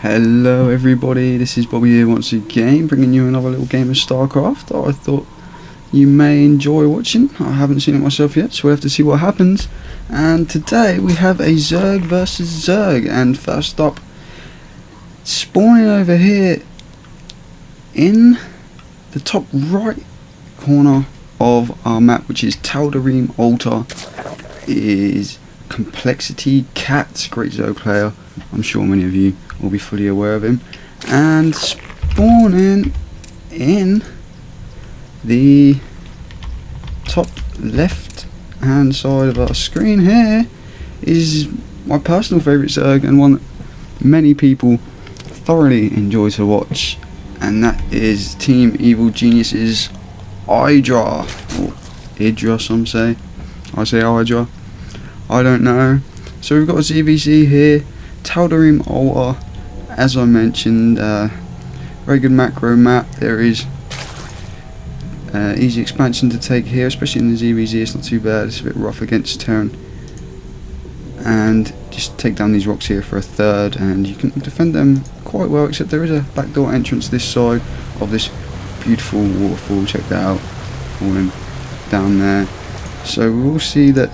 Hello everybody, this is Bobby here once again, bringing you another little game of StarCraft that I thought you may enjoy watching. I haven't seen it myself yet, so we'll have to see what happens. And today we have a Zerg versus Zerg, and first up, spawning over here in the top right corner of our map, which is Tal'Darim Altar, is Col.Catz, great Zerg player. I'm sure many of you will be fully aware of him. And spawning in the top left hand side of our screen here is my personal favourite Zerg, and one that many people thoroughly enjoy to watch, and that is Team Evil Genius's Idra, or Idra some say. I say Idra, I don't know. So we've got a ZvZ here, Tal'Darim Altar, as I mentioned, very good macro map. There is easy expansion to take here, especially in the ZvZ. It's not too bad, it's a bit rough against turn, and just take down these rocks here for a third and you can defend them quite well, except there is a backdoor entrance this side of this beautiful waterfall. Check that out, falling down there. So we'll see that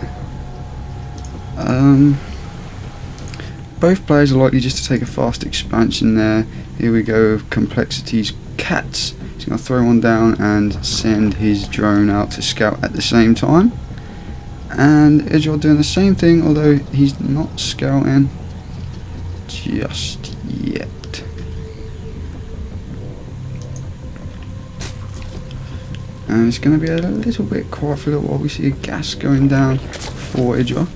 both players are likely just to take a fast expansion there. Here we go, Col.Catz. He's going to throw one down and send his drone out to scout at the same time. And EGIdra doing the same thing, although he's not scouting just yet. And it's going to be a little bit quiet for a little while. We see a gas going down for EGIdra.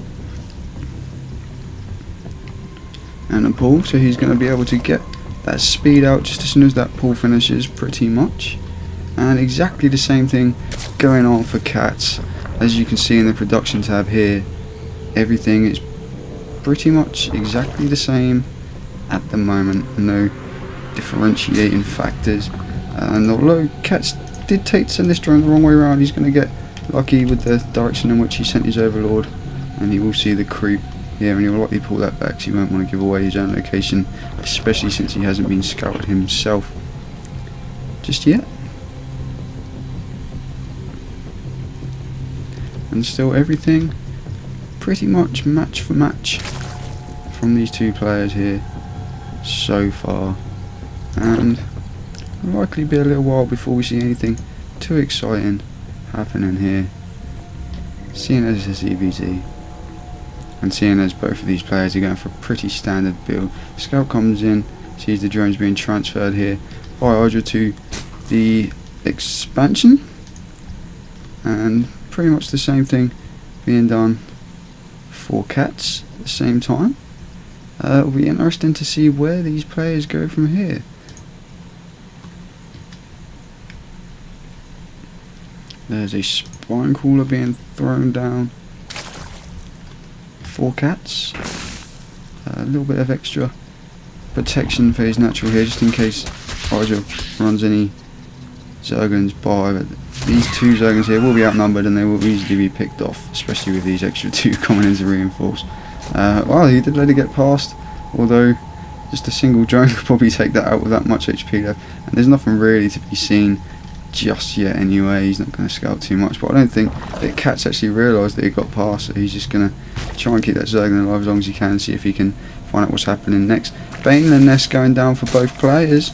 And a pull, so he's going to be able to get that speed out just as soon as that pull finishes, pretty much. And exactly the same thing going on for Catz. As you can see in the production tab here, everything is pretty much exactly the same at the moment, no differentiating factors. And although Catz did send this drone the wrong way around, he's going to get lucky with the direction in which he sent his overlord, and he will see the creep here, and he'll likely pull that back, so he won't want to give away his own location, especially since he hasn't been scouted himself just yet. And still everything pretty much match for match from these two players here so far, and it'll likely be a little while before we see anything too exciting happening here, seeing as it's a ZvZ. And seeing as both of these players are going for a pretty standard build, Scout comes in, sees the drones being transferred here by EGIdra to the expansion, and pretty much the same thing being done for Catz at the same time. It'll be interesting to see where these players go from here. There's a spine crawler being thrown down for Catz. A little bit of extra protection for his natural here, just in case EGIdra runs any Zerglings by. But these two Zerglings here will be outnumbered and they will easily be picked off, especially with these extra two coming in to reinforce. Well, he did let it get past, although just a single drone could probably take that out with that much HP left, and there's nothing really to be seen just yet anyway. He's not going to scout too much, but I don't think that Catz actually realised that he got past, so he's just going to try and keep that Zergling alive as long as he can, see if he can find out what's happening next. Baneland nest going down for both players.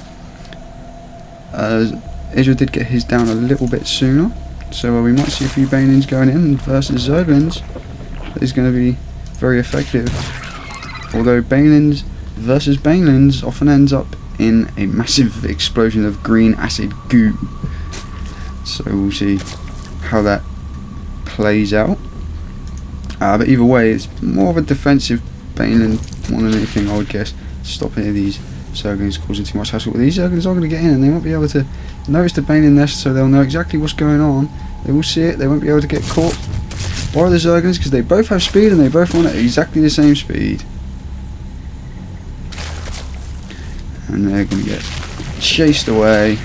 EGIdra did get his down a little bit sooner, so we might see a few Banelings going in versus Zerglings. That is going to be very effective, although Banelings versus Banelings often ends up in a massive explosion of green acid goo. So we'll see how that plays out. But either way, it's more of a defensive Baneland more than anything, I would guess, to stop any of these Zerglings causing too much hassle. But these Zerglings are going to get in, and they won't be able to notice the Baneland nest, so they'll know exactly what's going on. They will see it, they won't be able to get caught by the Zerglings, because they both have speed and they both run at exactly the same speed. And they're going to get chased away.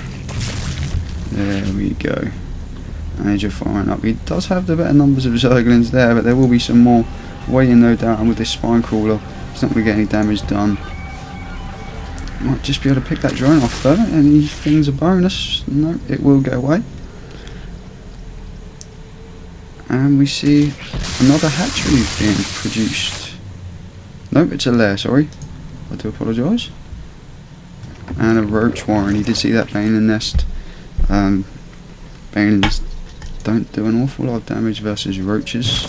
There we go. EGIdra firing up. He does have the better numbers of Zerglings there, but there will be some more waiting no doubt, and with this spine crawler he's not going to get any damage done. Might just be able to pick that drone off though. Anything's a bonus. No, it will go away. And we see another hatchery being produced. Nope, it's a lair, sorry. I do apologise. And a roach warren. You did see that Baneling nest. Banelings don't do an awful lot of damage versus roaches.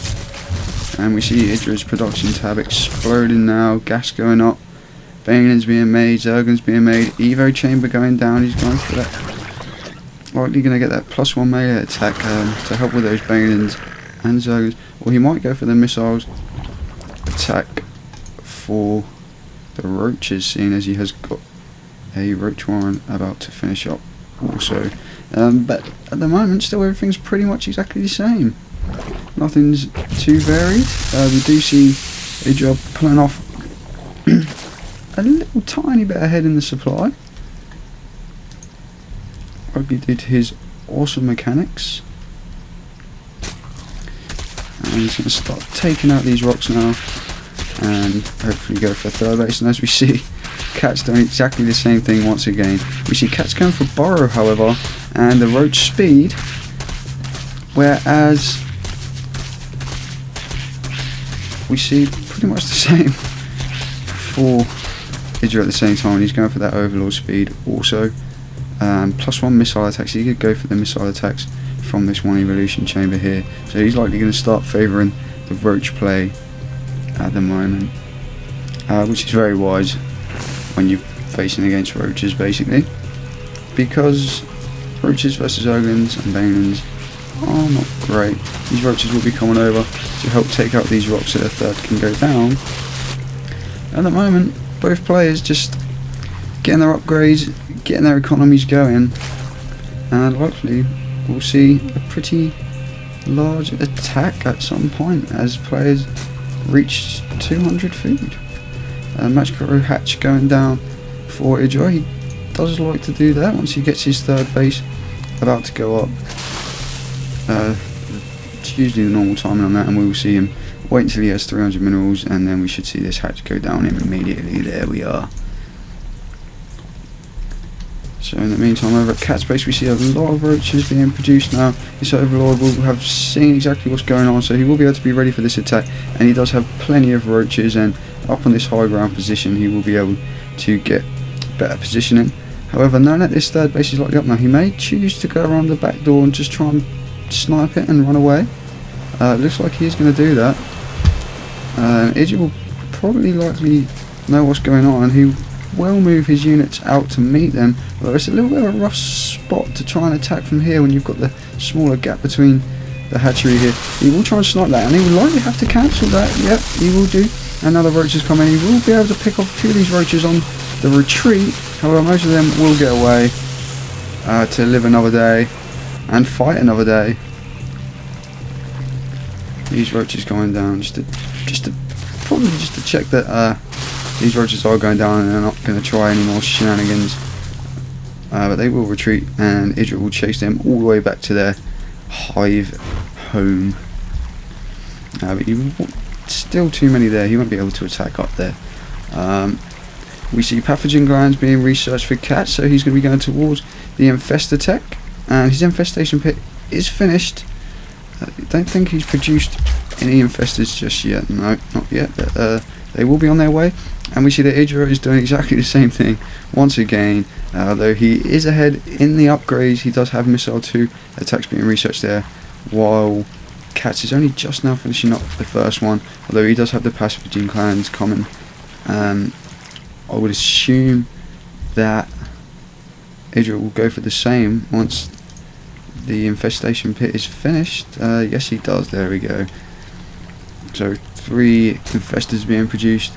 And we see Idra's production tab exploding now. Gas going up. Baneling's being made. Zergling's being made. Evo chamber going down. He's going for that. Likely going to get that +1 melee attack to help with those Banelings and Zerglings. Or he might go for the missiles attack for the roaches, seeing as he has got a roach warren about to finish up also. But at the moment still everything's pretty much exactly the same. Nothing's too varied. We do see Idra pulling off a little tiny bit ahead in the supply, probably due to his awesome mechanics. And he's going to start taking out these rocks now and hopefully go for a third base. And as we see, Cat's doing exactly the same thing once again. We see Cat's going for burrow, however, and the roach speed, whereas we see pretty much the same for Idra at the same time. He's going for that overlord speed also. +1 missile attacks. He could go for the missile attacks from this one evolution chamber here. So he's likely going to start favouring the roach play at the moment, which is very wise when you're facing against roaches, basically, because roaches versus Zerglings and Banelings are not great. These roaches will be coming over to help take out these rocks so the third can go down. At the moment, both players just getting their upgrades, getting their economies going, and hopefully we'll see a pretty large attack at some point as players reach 200 food. Match Crow hatch going down for Idra. He does like to do that once he gets his third base about to go up. It's usually the normal timing on that, and we will see him wait until he has 300 minerals, and then we should see this hatch go down immediately. There we are. So in the meantime, over at Cat's base we see a lot of roaches being produced now. This overlord will have seen exactly what's going on, so he will be able to be ready for this attack, and he does have plenty of roaches, and up on this high ground position he will be able to get better positioning. However, knowing that this third base is likely up now, he may choose to go around the back door and just try and snipe it and run away. It looks like he is going to do that. Idra will probably likely know what's going on, and he will move his units out to meet them, although it's a little bit of a rough spot to try and attack from here when you've got the smaller gap between the hatchery here. He will try and snipe that, and he will likely have to cancel that. Yep, he will do. And now the roaches come in. He will be able to pick off a few of these roaches on the retreat. However, most of them will get away to live another day and fight another day. These roaches going down just to check that these roaches are going down and they're not going to try any more shenanigans. But they will retreat, and Idra will chase them all the way back to their hive home. But still too many there. He won't be able to attack up there. We see pathogen glands being researched for cats, so he's going to be going towards the infestor tech, and his infestation pit is finished. I don't think he's produced any infestors just yet. No, not yet, but they will be on their way. And we see that Idra is doing exactly the same thing once again. Though he is ahead in the upgrades, he does have missile 2 attacks being researched there, while Catz is only just now finishing up the first one, although he does have the pathogen glands coming. I would assume that Idra will go for the same once the infestation pit is finished. Yes, he does. There we go. So 3 infestors being produced.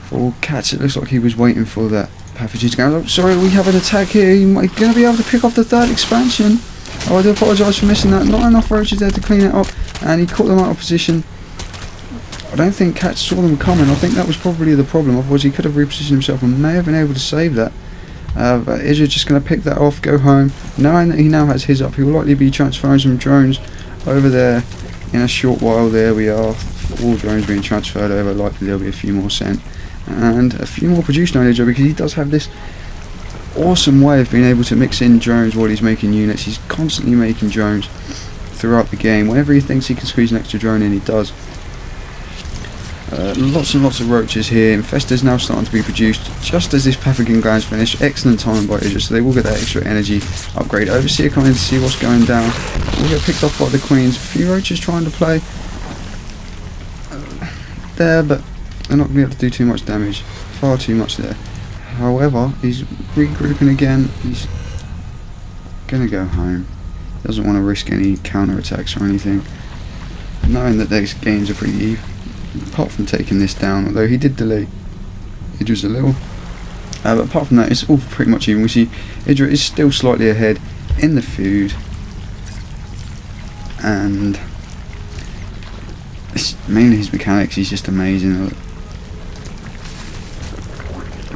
For Catz, it looks like he was waiting for that pathogen gland. Oh, sorry, we have an attack here. He's going to be able to pick off the 3rd expansion. Oh, I do apologise for missing that. Not enough roaches there to clean it up, and he caught them out of position. I don't think Catz saw them coming. I think that was probably the problem. Otherwise, he could have repositioned himself and may have been able to save that. But Idra just going to pick that off, go home. Knowing that he now has his up, he will likely be transferring some drones over there in a short while. There we are. 4 drones being transferred over. Likely there'll be a few more sent. and a few more produced on EGIdra, because he does have this awesome way of being able to mix in drones while he's making units. He's constantly making drones throughout the game. Whenever he thinks he can squeeze an extra drone in, he does. Lots and lots of roaches here. Infestors now starting to be produced just as this Pathogen Gland's finished. Excellent time by EGIdra, so they will get that extra energy upgrade. Overseer coming in to see what's going down. We'll get picked off by the queens. A few roaches trying to play there, but they're not going to be able to do too much damage. Far too much there. However, he's regrouping again. He's going to go home. Doesn't want to risk any counter attacks or anything, knowing that these games are pretty even. Apart from taking this down, although he did delay EGIdra's a little, but apart from that, it's all pretty much even. We see EGIdra is still slightly ahead in the food, and it's mainly his mechanics. He's just amazing when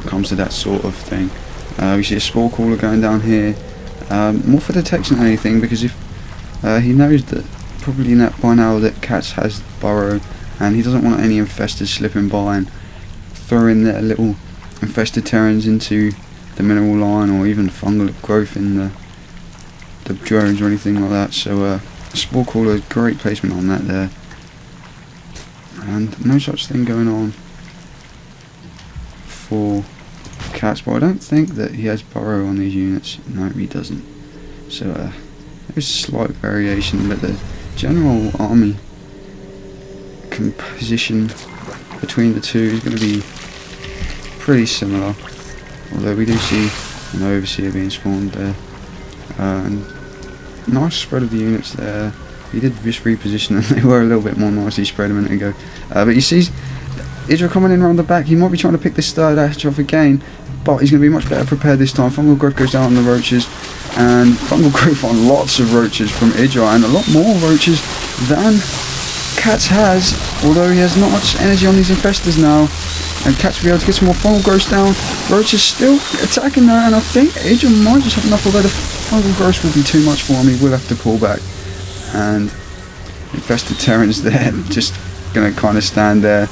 it comes to that sort of thing. We see a Spore Caller going down here, more for detection than anything, because if he knows that probably by now that Catz has Burrow, and he doesn't want any infestors slipping by and throwing their little infested terrans into the mineral line, or even fungal growth in the drones or anything like that. So Spore Caller, great placement on that there, and no such thing going on for Catz, but I don't think that he has Burrow on these units. No, he doesn't. So there's a slight variation, but the general army composition between the two is going to be pretty similar, although we do see an Overseer being spawned there, and nice spread of the units there. He did just reposition them. They were a little bit more nicely spread a minute ago, but you see EGIdra coming in around the back. He might be trying to pick this third hatch off again, but he's going to be much better prepared this time. Fungal growth goes down on the roaches, and fungal growth on lots of roaches from EGIdra, and a lot more roaches than Catz has, although he has not much energy on these infestors now, and Catz will be able to get some more fungal growth down. Roaches still attacking there, and I think EGIdra might just have enough, although the fungal growth will be too much for him. He will have to pull back, and infested terrans there just going to kind of stand there,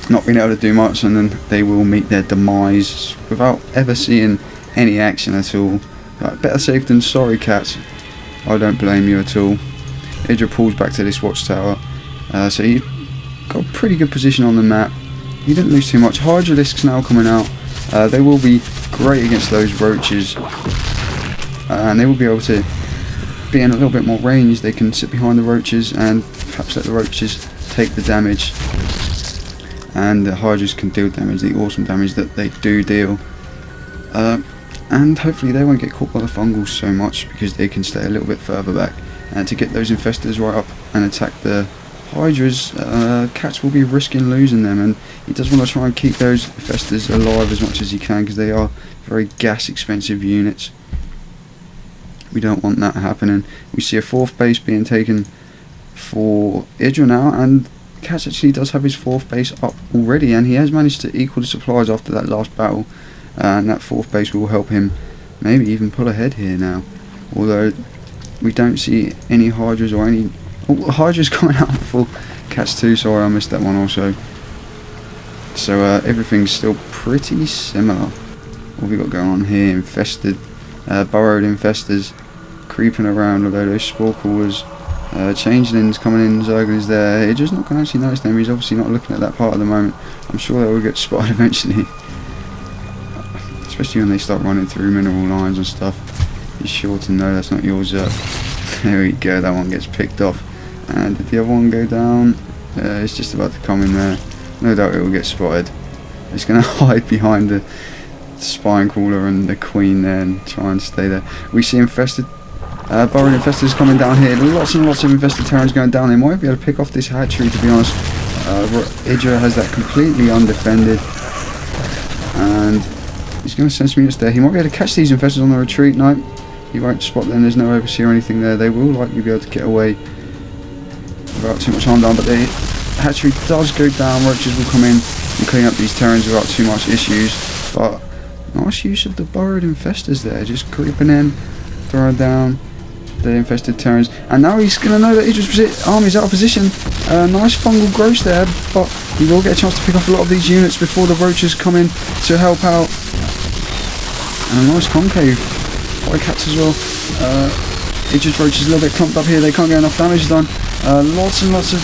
not being able to do much, and then they will meet their demise without ever seeing any action at all. But better safe than sorry, Catz. I don't blame you at all. EGIdra pulls back to this watchtower, so he got a pretty good position on the map. He didn't lose too much. Hydralisks now coming out. They will be great against those roaches, and they will be able to be in a little bit more range. They can sit behind the roaches and perhaps let the roaches take the damage, and the Hydras can deal damage, the awesome damage that they do deal. And hopefully they won't get caught by the fungals so much, because they can stay a little bit further back. And to get those infestors right up and attack the Hydras, Catz will be risking losing them, and he does want to try and keep those infestors alive as much as he can, because they are very gas expensive units. We don't want that happening. We see a fourth base being taken for EGIdra now, and Catz actually does have his fourth base up already, and he has managed to equal the supplies after that last battle, and that fourth base will help him maybe even pull ahead here now, although we don't see any Hydras or any Hydras coming out for Catz 2. Sorry, I missed that one also. So everything's still pretty similar. What have we got going on here? Infested, burrowed infestors creeping around, although those Spore Callers, changelings coming in, Zerglings there. You're just not going to actually notice them. He's obviously not looking at that part at the moment. I'm sure they will get spotted eventually, especially when they start running through mineral lines and stuff. Be sure to know that's not yours. There we go, that one gets picked off. And did the other one go down? It's just about to come in there. No doubt it will get spotted. It's going to hide behind the Spine Crawler and the Queen there and try and stay there. We see infested, burrowed infestors coming down here. Lots and lots of infested terrans going down. They might be able to pick off this hatchery, to be honest. EGIdra has that completely undefended, and he's going to send some units there. He might be able to catch these infestors on the retreat. No, he won't spot them. There's no Overseer or anything there. They will likely be able to get away without too much harm done, but the hatchery does go down. Roaches will come in and clean up these terrans without too much issues, but nice use of the burrowed infestors there, just creeping in, throwing down the infested Terrans, and now he's going to know that Idra's army's out of position. Nice fungal growth there, but he will get a chance to pick off a lot of these units before the roaches come in to help out. And a nice concave by Catz as well. Idra's roaches a little bit clumped up here, they can't get enough damage done. Lots and lots of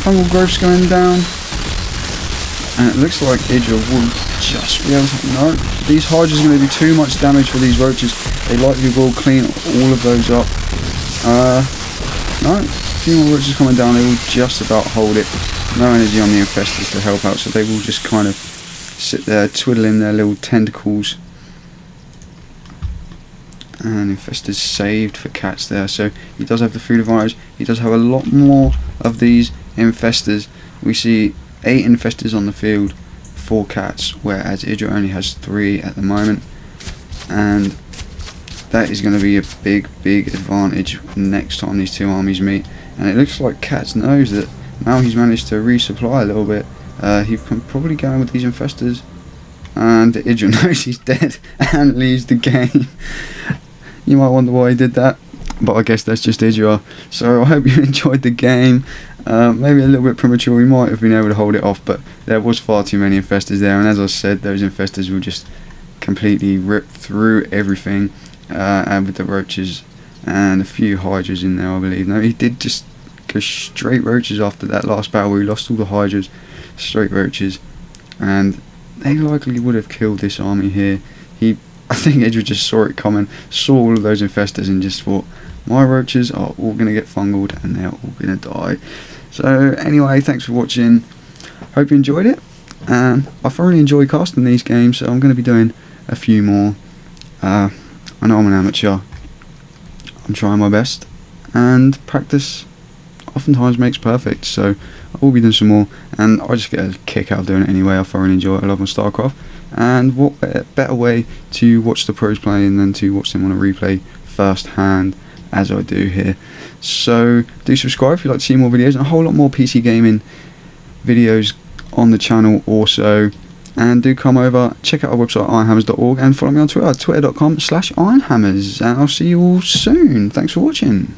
fungal growths going down. And it looks like Idra will just be able to... No, these Hydras are going to do too much damage for these roaches. They likely will clean all of those up. No, a few more roaches coming down, they will just about hold it. No energy on the infestors to help out, so they will just kind of sit there twiddling their little tentacles. And infestors saved for Catz there, so he does have the food advantage. He does have a lot more of these infestors. We see 8 infestors on the field for Catz, whereas Idra only has 3 at the moment, and that is going to be a big advantage next time these two armies meet. And it looks like Catz knows that now he's managed to resupply a little bit. He can probably go in with these infestors, and Idra knows he's dead and leaves the game. You might wonder why he did that, but I guess that's just Idra. So I hope you enjoyed the game. Maybe a little bit premature, we might have been able to hold it off, but there was far too many infestors there, and as I said, those infestors will just completely rip through everything, and with the roaches and a few Hydras in there, I believe. No, he did just go straight roaches after that last battle where he lost all the Hydras, straight roaches, and they likely would have killed this army here. I think Idra just saw it coming, saw all of those infestors and just thought, my roaches are all going to get fungled and they're all going to die. So anyway, thanks for watching, hope you enjoyed it, and I thoroughly enjoy casting these games, so I'm going to be doing a few more. I know I'm an amateur, I'm trying my best, and practice oftentimes makes perfect, so I will be doing some more, and I just get a kick out of doing it anyway. I thoroughly enjoy it, I love my StarCraft, and what better way to watch the pros playing than to watch them on a replay first hand, as I do here. So do subscribe if you'd like to see more videos, and a whole lot more PC gaming videos on the channel also. And do come over, check out our website ironhammers.org, and follow me on Twitter, twitter.com/ironhammers, and I'll see you all soon. Thanks for watching.